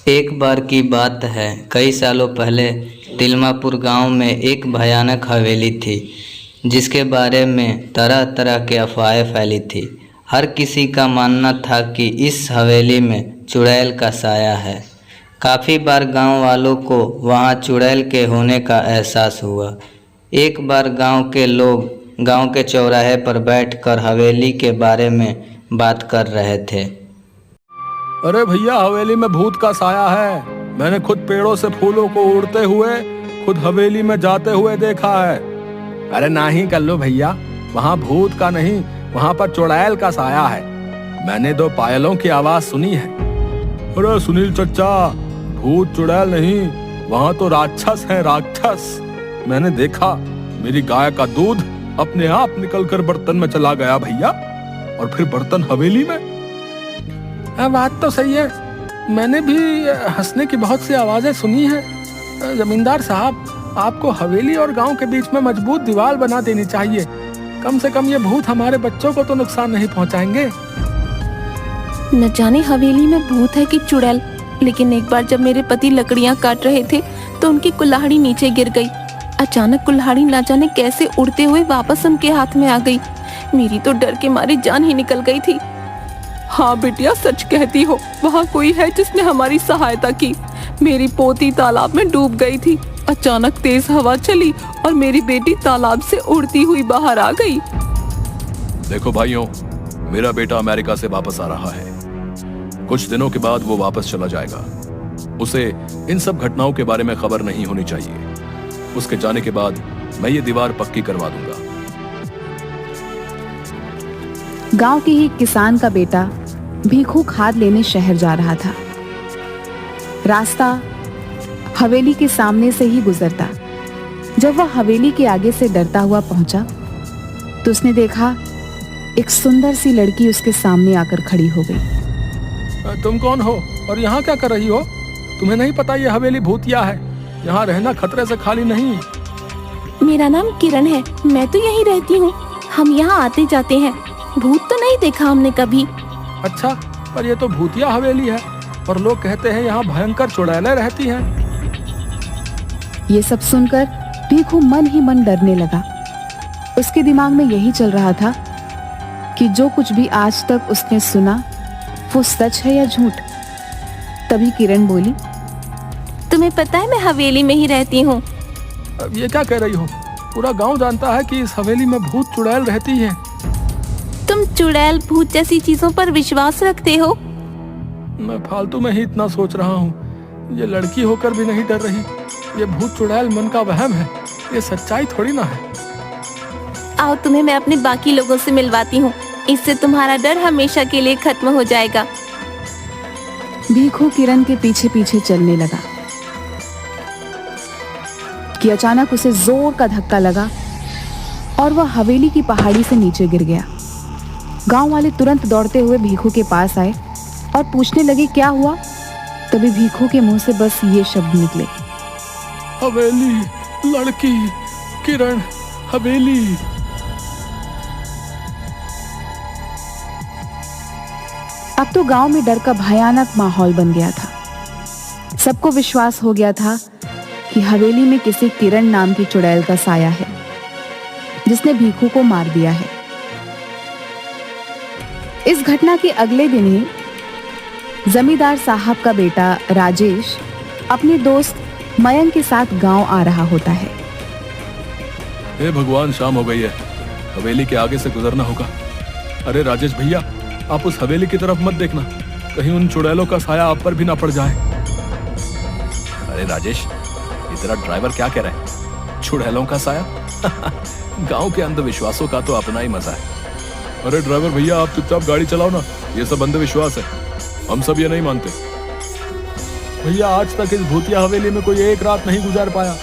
एक बार की बात है, कई सालों पहले तिलमापुर गांव में एक भयानक हवेली थी जिसके बारे में तरह तरह के अफवाहें फैली थी। हर किसी का मानना था कि इस हवेली में चुड़ैल का साया है। काफ़ी बार गांव वालों को वहां चुड़ैल के होने का एहसास हुआ। एक बार गांव के लोग गांव के चौराहे पर बैठकर हवेली के बारे में बात कर रहे थे। अरे भैया, हवेली में भूत का साया है। मैंने खुद पेड़ों से फूलों को उड़ते हुए खुद हवेली में जाते हुए देखा है। अरे नहीं कल्लू भैया, वहाँ भूत का नहीं, वहाँ पर चुड़ैल का साया है। मैंने 2 पायलों की आवाज सुनी है। अरे सुनील चच्चा, भूत चुड़ैल नहीं, वहाँ तो राक्षस है, राक्षस। मैंने देखा, मेरी गाय का दूध अपने आप निकलकर बर्तन में चला गया भैया, और फिर बर्तन हवेली में। बात तो सही है, मैंने भी हंसने की बहुत सी आवाजें सुनी हैं। जमींदार साहब, आपको हवेली और गांव के बीच में मजबूत दीवार बना देनी चाहिए। कम से कम ये भूत हमारे बच्चों को तो नुकसान नहीं पहुंचाएंगे। न जाने हवेली में भूत है कि चुड़ैल, लेकिन एक बार जब मेरे पति लकड़ियां काट रहे थे तो उनकी कुल्हाड़ी नीचे गिर गई। अचानक कुल्हाड़ी न जाने कैसे उड़ते हुए वापस उनके हाथ में आ गई। मेरी तो डर के मारे जान ही निकल गई थी। हाँ बिटिया, सच कहती हो, वहाँ कोई है जिसने हमारी सहायता की। मेरी पोती तालाब में डूब गई थी। अचानक तेज हवा चली और मेरी बेटी तालाब से उड़ती हुई बाहर आ गई। देखो भाइयों, मेरा बेटा अमेरिका से वापस आ रहा है। कुछ दिनों के बाद वो वापस चला जाएगा। उसे इन सब घटनाओं के बारे में खबर नहीं होनी चाहिए। उसके जाने के बाद मैं ये दीवार पक्की करवा दूंगा। गांव के ही किसान का बेटा भीखू खाद लेने शहर जा रहा था। रास्ता हवेली के सामने से ही गुजरता। जब वह हवेली के आगे से डरता हुआ पहुंचा तो उसने देखा एक सुंदर सी लड़की उसके सामने आकर खड़ी हो गई। तुम कौन हो और यहाँ क्या कर रही हो? तुम्हें नहीं पता ये हवेली भूतिया है, यहाँ रहना खतरे से खाली नहीं। मेरा नाम किरण है, मैं तो यहीं रहती हूँ। हम यहाँ आते जाते हैं, भूत तो नहीं देखा हमने कभी। अच्छा, पर ये तो भूतिया हवेली है और लोग कहते हैं यहाँ भयंकर चुड़ैलें रहती हैं। ये सब सुनकर भीखू मन ही मन डरने लगा। उसके दिमाग में यही चल रहा था कि जो कुछ भी आज तक उसने सुना वो सच है या झूठ। तभी किरण बोली, तुम्हें पता है मैं हवेली में ही रहती हूँ। ये क्या कह रही हो? पूरा गांव जानता है कि इस हवेली में भूत चुड़ैल रहती है। तुम चुड़ैल भूत जैसी चीजों पर विश्वास रखते हो? मैं फालतू में ही इतना सोच रहा हूँ। ये लड़की होकर भी नहीं डर रही। ये भूत चुड़ैल मन का वहम है, ये सच्चाई थोड़ी ना है। आओ तुम्हें मैं अपने बाकी लोगों से मिलवाती हूँ, इससे तुम्हारा डर हमेशा के लिए खत्म हो जाएगा। भीखू किरण के पीछे पीछे चलने लगा कि अचानक उसे जोर का धक्का लगा और वह हवेली की पहाड़ी से नीचे गिर गया। गांव वाले तुरंत दौड़ते हुए भीखू के पास आए और पूछने लगे क्या हुआ। तभी भीखू के मुंह से बस ये शब्द निकले, हवेली, लड़की, किरण, हवेली। अब तो गांव में डर का भयानक माहौल बन गया था। सबको विश्वास हो गया था कि हवेली में किसी किरण नाम की चुड़ैल का साया है जिसने भीखू को मार दिया है। इस घटना के अगले दिन ही जमींदार साहब का बेटा राजेश अपने दोस्त मयंक के साथ गांव आ रहा होता है। हे भगवान, शाम हो गई है, हवेली के आगे से गुजरना होगा। अरे राजेश भैया, आप उस हवेली की तरफ मत देखना, कहीं उन चुड़ैलों का साया आप पर भी ना पड़ जाए। अरे राजेश, ये तेरा ड्राइवर क्या कह रहा है? चुड़ैलों का साया? गांव के अंधविश्वासों का तो अपना ही मजा है। अरे ड्राइवर भैया, आप चुपचाप गाड़ी चलाओ ना, ये सब अंधविश्वास है, हम सब ये नहीं मानते। भैया, आज तक इस भूतिया हवेली में कोई एक रात नहीं गुजार पाया।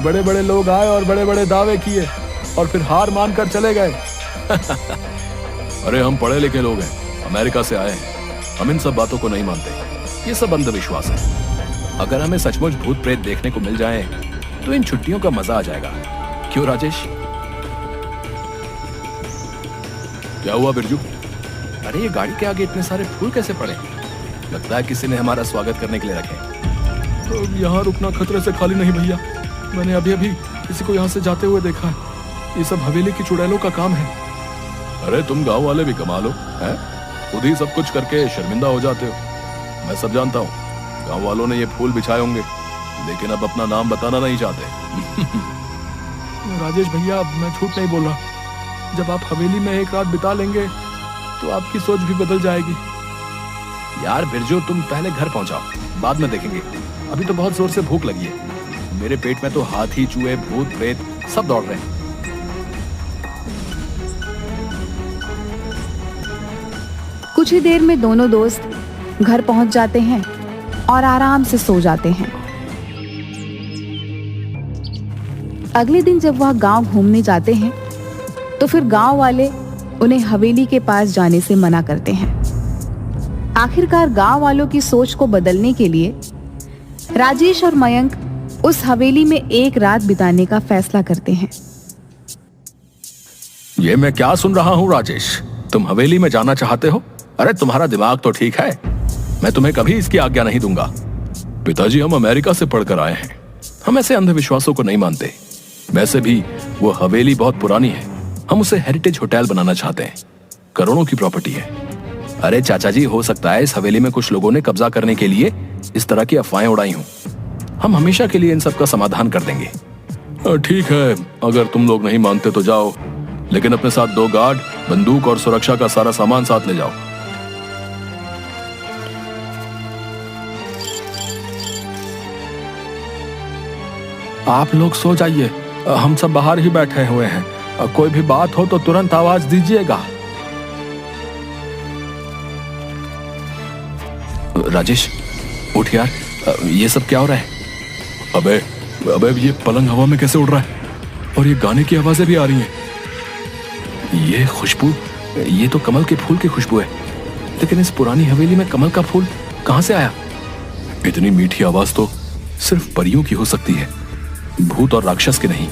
बड़े बड़े लोग आए और बड़े बड़े दावे किए और फिर हार मानकर चले गए। अरे हम पढ़े लिखे लोग हैं, अमेरिका से आए हैं, हम इन सब बातों को नहीं मानते। ये सब अंधविश्वास है। अगर हमें सचमुच भूत प्रेत देखने को मिल जाए तो इन छुट्टियों का मजा आ जाएगा। क्यों राजेश? क्या हुआ बिरजू? अरे ये गाड़ी के आगे इतने सारे फूल कैसे पड़े? लगता है किसी ने हमारा स्वागत करने के लिए रखे। तो यहाँ रुकना खतरे से खाली नहीं भैया। मैंने अभी अभी किसी को यहाँ से जाते हुए देखा है। ये सब हवेली की चुड़ैलों का काम है। अरे तुम गांव वाले भी कमाल हो, हैं? खुद ही सब कुछ करके शर्मिंदा हो जाते हो। मैं सब जानता हूँ। गांव वालों ने ये फूल बिछाए होंगे, लेकिन अब अपना नाम बताना नहीं चाहते। राजेश भैया, मैं झूठ नहीं बोल रहा। जब आप हवेली में एक रात बिता लेंगे तो आपकी सोच भी बदल जाएगी। यार बिरजू, तुम पहले घर पहुंचाओ, बाद में देखेंगे। अभी तो बहुत जोर से भूख लगी है। मेरे पेट में तो हाथी, चूहे, भूत, प्रेत सब दौड़ रहे हैं। कुछ ही देर में दोनों दोस्त घर पहुंच जाते हैं और आराम से सो जाते हैं। अगले दिन जब वह गांव घूमने जाते हैं तो फिर गांव वाले उन्हें हवेली के पास जाने से मना करते हैं। आखिरकार गांव वालों की सोच को बदलने के लिए राजेश और मयंक उस हवेली में एक रात बिताने का फैसला करते हैं। ये मैं क्या सुन रहा हूँ राजेश, तुम हवेली में जाना चाहते हो? अरे तुम्हारा दिमाग तो ठीक है। मैं तुम्हें कभी इसकी आज्ञा नहीं दूंगा। पिताजी, हम अमेरिका से पढ़कर आए हैं। हम ऐसे अंधविश्वासों को नहीं मानते। वैसे भी वो हवेली बहुत पुरानी है। हम उसे हेरिटेज होटल बनाना चाहते हैं। करोड़ों की प्रॉपर्टी है। अरे चाचा जी, हो सकता है इस हवेली में कुछ लोगों ने कब्जा करने के लिए इस तरह की अफवाहें उड़ाई हों। हम हमेशा के लिए इन सब का समाधान कर देंगे। ठीक है, अगर तुम लोग नहीं मानते तो जाओ, लेकिन अपने साथ 2 गार्ड, बंदूक और सुरक्षा का सारा सामान साथ ले जाओ। आप लोग सो जाइए, हम सब बाहर ही बैठे हुए हैं। कोई भी बात हो तो तुरंत आवाज दीजिएगा। राजेश उठ यार, ये सब क्या हो रहा है? अबे ये पलंग हवा में कैसे उड़ रहा है? और ये गाने की आवाजें भी आ रही हैं। ये खुशबू, ये तो कमल के फूल की खुशबू है। लेकिन इस पुरानी हवेली में कमल का फूल कहां से आया? इतनी मीठी आवाज तो सिर्फ परियों की हो सकती है, भूत और राक्षस की नहीं।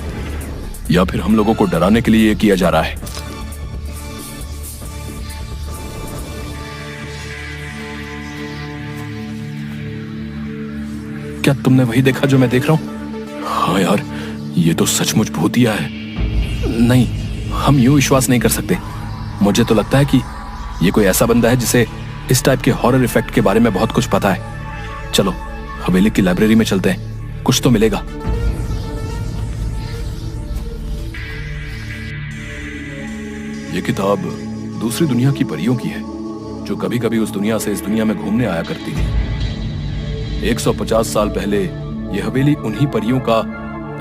या फिर हम लोगों को डराने के लिए ये किया जा रहा है। क्या तुमने वही देखा जो मैं देख रहा हूं? हाँ यार, ये तो सचमुच भूतिया है। नहीं, हम यूं विश्वास नहीं कर सकते। मुझे तो लगता है कि ये कोई ऐसा बंदा है जिसे इस टाइप के हॉरर इफेक्ट के बारे में बहुत कुछ पता है। चलो हवेली की लाइब्रेरी में चलते हैं, कुछ तो मिलेगा। ये किताब दूसरी दुनिया की परियों की है, जो कभी कभी उस दुनिया से इस दुनिया में घूमने आया करती थी। 150 साल पहले यह हवेली उन्हीं परियों का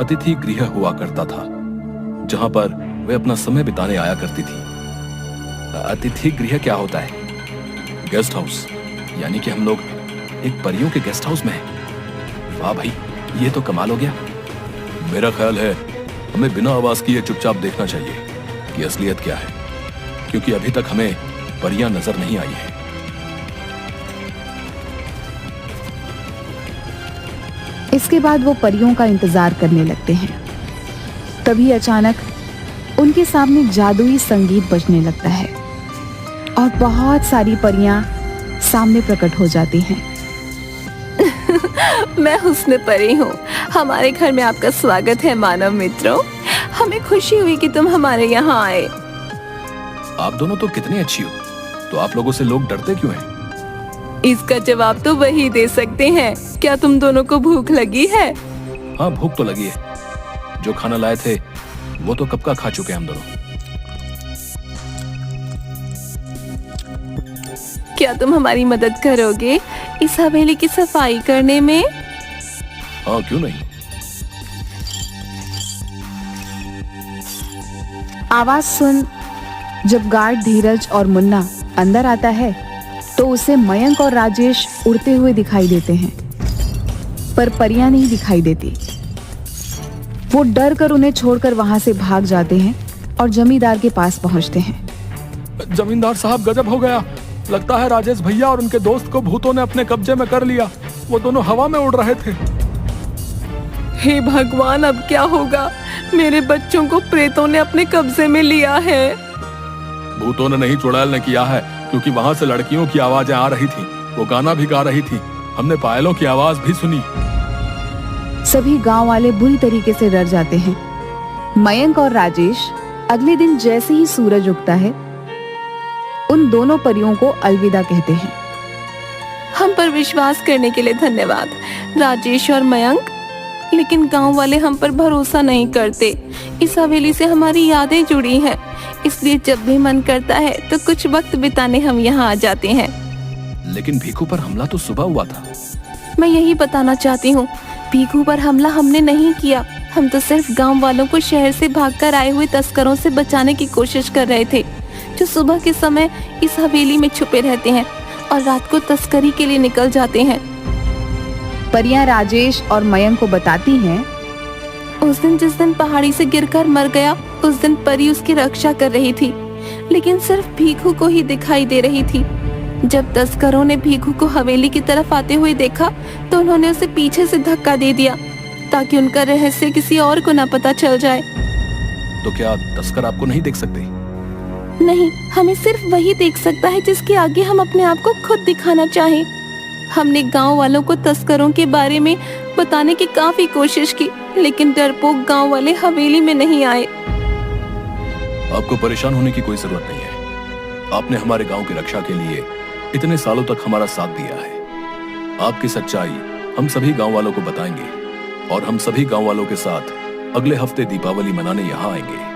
अतिथि गृह हुआ करता था, जहां पर वे अपना समय बिताने आया करती थी। अतिथि गृह क्या होता है? Guest house. यानी कि हम लोग एक परियों के गेस्ट हाउस में हैं। वाह भाई, ये तो कमाल हो गया। मेरा ख्याल है हमें बिना आवाज किए चुपचाप देखना चाहिए कि असलियत क्या है, क्योंकि अभी तक हमें परियां नजर नहीं आई हैं। इसके बाद वो परियों का इंतजार करने लगते हैं। तभी अचानक उनके सामने जादुई संगीत बजने लगता है और बहुत सारी परियां सामने प्रकट हो जाती हैं। मैं हुस्न परी हूँ। हमारे घर में आपका स्वागत है मानव मित्रों। हमें खुशी हुई कि तुम हमारे यहाँ आए। आप दोनों तो कितनी अच्छी हो, तो आप लोगों से लोग डरते क्यों हैं? इसका जवाब तो वही दे सकते हैं। क्या तुम दोनों को भूख लगी है? हाँ, भूख तो लगी है। जो खाना लाए थे वो तो कब का खा चुके हैं हम दोनों। क्या तुम हमारी मदद करोगे इस हवेली की सफाई करने में? हाँ, क्यों नहीं। आवाज सुन जब गार्ड धीरज और मुन्ना अंदर आता है तो उसे मयंक और राजेश उड़ते हुए दिखाई देते हैं, पर परियां नहीं दिखाई देती। वो डर कर उन्हें छोड़कर वहां से भाग जाते हैं और जमींदार के पास पहुंचते हैं। जमींदार साहब, गजब हो गया। लगता है राजेश भैया और उनके दोस्त को भूतों ने अपने कब्जे में कर लिया। वो दोनों हवा में उड़ रहे थे। हे भगवान, अब क्या होगा? मेरे बच्चों को प्रेतों ने अपने कब्जे में लिया है। भूतों ने नहीं, चुड़ैल ने किया है, क्योंकि वहां से लड़कियों की आवाजें आ रही थी। वो गाना भी गा रही थी। हमने पायलों की आवाज भी सुनी। सभी गांव वाले बुरी तरीके से डर जाते हैं। मयंक और राजेश अगले दिन जैसे ही सूरज उगता है उन दोनों परियों को अलविदा कहते हैं। हम पर विश्वास करने के लिए धन्यवाद राजेश और मयंक, लेकिन गांव वाले हम पर भरोसा नहीं करते। इस हवेली से हमारी यादें जुड़ी हैं, इसलिए जब भी मन करता है तो कुछ वक्त बिताने हम यहाँ आ जाते हैं। लेकिन भीखू पर हमला तो सुबह हुआ था। मैं यही बताना चाहती हूँ, भीखू पर हमला हमने नहीं किया। हम तो सिर्फ गांव वालों को शहर से भागकर आए हुए तस्करों से बचाने की कोशिश कर रहे थे, जो सुबह के समय इस हवेली में छुपे रहते हैं और रात को तस्करी के लिए निकल जाते हैं। परियां राजेश और मयंक को बताती हैं, उस दिन जिस दिन पहाड़ी से गिरकर मर गया, उस दिन परी उसकी रक्षा कर रही थी, लेकिन सिर्फ भीखू को ही दिखाई दे रही थी। जब तस्करों ने भीखू को हवेली की तरफ आते हुए देखा तो उन्होंने उसे पीछे से धक्का दे दिया ताकि उनका रहस्य किसी और को न पता चल जाए। तो क्या तस्कर आपको नहीं देख सकते? नहीं, हमें सिर्फ वही देख सकता है जिसके आगे हम अपने आप को खुद दिखाना चाहें। हमने गांव वालों को तस्करों के बारे में बताने की काफी कोशिश की, लेकिन डरपोक गांव वाले हवेली में नहीं आए। आपको परेशान होने की कोई जरूरत नहीं है। आपने हमारे गांव की रक्षा के लिए इतने सालों तक हमारा साथ दिया है। आपकी सच्चाई हम सभी गांव वालों को बताएंगे और हम सभी गांव वालों के साथ अगले हफ्ते दीपावली मनाने यहाँ आएंगे।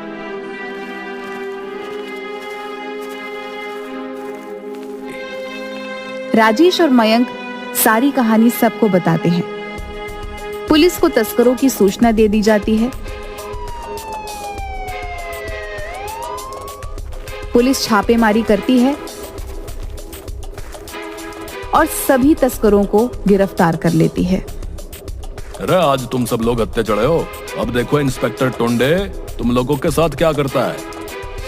राजेश और मयंक सारी कहानी सबको बताते हैं। पुलिस को तस्करों की सूचना दे दी जाती है। पुलिस छापेमारी करती है और सभी तस्करों को गिरफ्तार कर लेती है। अरे आज तुम सब लोग हत्या चढ़े हो। अब देखो इंस्पेक्टर टोंडे तुम लोगों के साथ क्या करता है।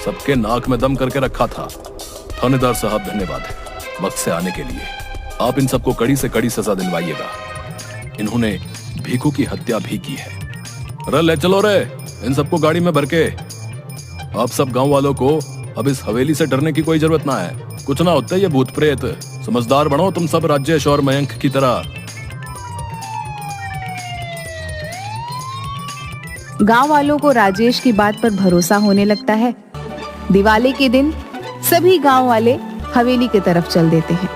सबके नाक में दम करके रखा था। थानेदार साहब धन्यवाद वक्त से आने के लिए। आप इन सबको कड़ी से कड़ी सजा दिलवाइएगा। इन्होंने भीखू की हत्या भी की है। अरे ले चलो रे इन सबको गाड़ी में भर के। आप सब गांव वालों को अब इस हवेली से डरने की कोई जरूरत ना है। कुछ ना होते ये भूत प्रेत। समझदार बनो तुम सब राजेश और मयंक की तरह। गांव वालों को राजेश की बात पर भरोसा होने लगता है। दिवाली के दिन सभी गांव वाले हवेली की तरफ चल देते हैं।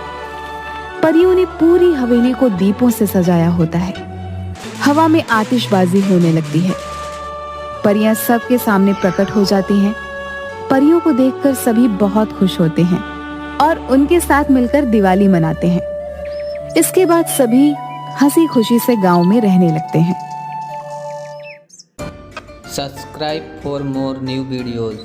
परियों ने पूरी हवेली को दीपों से सजाया होता है। हवा में आतिशबाजी होने लगती है। परियां सबके सामने प्रकट हो जाती हैं। परियों को देखकर सभी बहुत खुश होते हैं और उनके साथ मिलकर दिवाली मनाते हैं। इसके बाद सभी हंसी खुशी से गांव में रहने लगते हैं। Subscribe for more new videos.